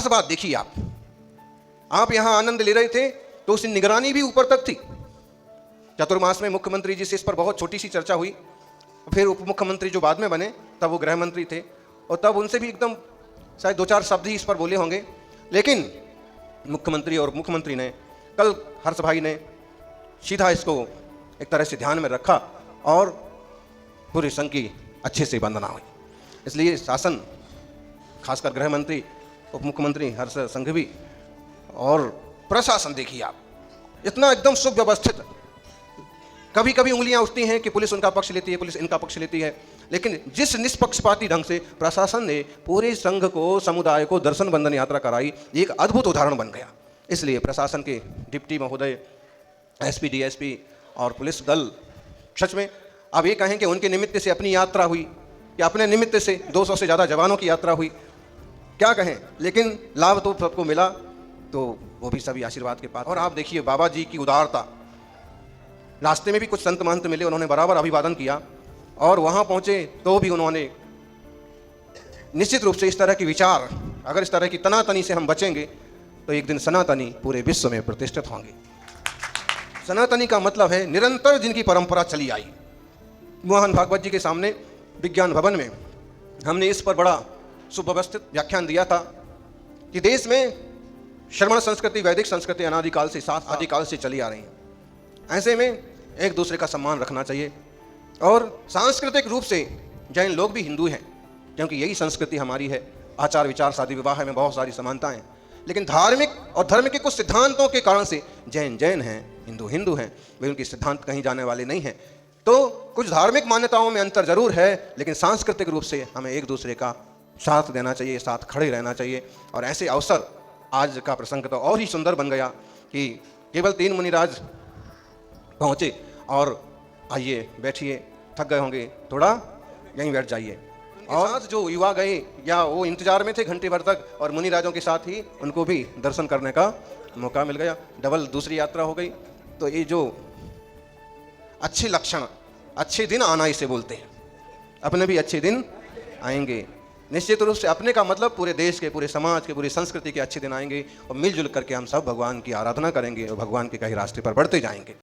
खास बात देखिए, आप यहां आनंद ले रहे थे तो उसकी निगरानी भी ऊपर तक थी। चतुर्मास में मुख्यमंत्री जी से इस पर बहुत छोटी सी चर्चा हुई, फिर उप मुख्यमंत्री जो बाद में बने तब वो गृह मंत्री थे, और तब उनसे भी एकदम शायद 2-4 शब्द ही इस पर बोले होंगे। लेकिन मुख्यमंत्री और उप मुख्यमंत्री ने, कल हर्ष भाई ने सीधा इसको एक तरह से ध्यान में रखा और पूरे संघ की अच्छे से वंदना हुई। इसलिए शासन, खासकर गृह मंत्री, उप मुख्यमंत्री, हर्ष संघवी और प्रशासन, देखिए आप इतना एकदम सुव्यवस्थित। कभी कभी उंगलियां उठती हैं कि पुलिस उनका पक्ष लेती है, पुलिस इनका पक्ष लेती है, लेकिन जिस निष्पक्षपाती ढंग से प्रशासन ने पूरे संघ को, समुदाय को दर्शन बंदन यात्रा कराई, ये एक अद्भुत उदाहरण बन गया। इसलिए प्रशासन के डिप्टी महोदय, एसपी, डीएसपी और पुलिस दल, सच में अब ये कहें कि उनके निमित्त से अपनी यात्रा हुई या अपने निमित्त से 200 से ज़्यादा जवानों की यात्रा हुई, क्या कहें, लेकिन लाभ तो सबको मिला, तो वो भी सभी आशीर्वाद के पात्र। और आप देखिए बाबा जी की उदारता, रास्ते में भी कुछ संत महंत मिले, उन्होंने बराबर अभिवादन किया, और वहाँ पहुँचे तो भी उन्होंने निश्चित रूप से इस तरह के विचार, अगर इस तरह की तनातनी से हम बचेंगे तो एक दिन सनातनी पूरे विश्व में प्रतिष्ठित होंगे। सनातनी का मतलब है निरंतर जिनकी परंपरा चली आई। मोहन भागवत जी के सामने विज्ञान भवन में हमने इस पर बड़ा सुव्यवस्थित व्याख्यान दिया था कि देश में श्रमण संस्कृति, वैदिक संस्कृति अनादिकाल से, आदिकाल से चली आ रही है। ऐसे में एक दूसरे का सम्मान रखना चाहिए, और सांस्कृतिक रूप से जैन लोग भी हिंदू हैं, क्योंकि यही संस्कृति हमारी है। आचार विचार, शादी विवाह में बहुत सारी समानताएं, लेकिन धार्मिक और धर्म के कुछ सिद्धांतों के कारण से जैन जैन हैं, हिंदू हिंदू हैं, वे उनके सिद्धांत कहीं जाने वाले नहीं हैं। तो कुछ धार्मिक मान्यताओं में अंतर जरूर है, लेकिन सांस्कृतिक रूप से हमें एक दूसरे का साथ देना चाहिए, साथ खड़े रहना चाहिए। और ऐसे अवसर, आज का प्रसंग तो और ही सुंदर बन गया कि केवल 3 मुनिराज पहुँचे, और आइए बैठिए, थक गए होंगे, थोड़ा यहीं बैठ जाइए। और साथ जो युवा गए या वो इंतजार में थे घंटे भर तक, और मुनिराजों के साथ ही उनको भी दर्शन करने का मौका मिल गया, डबल दूसरी यात्रा हो गई। तो ये जो अच्छे लक्षण, अच्छे दिन आना इसे बोलते हैं, अपने भी अच्छे दिन आएंगे। निश्चित रूप से अपने का मतलब पूरे देश के, पूरे समाज के, पूरी संस्कृति के अच्छे दिन आएंगे, और मिलजुल करके हम सब भगवान की आराधना करेंगे और भगवान के कई रास्ते पर बढ़ते जाएंगे।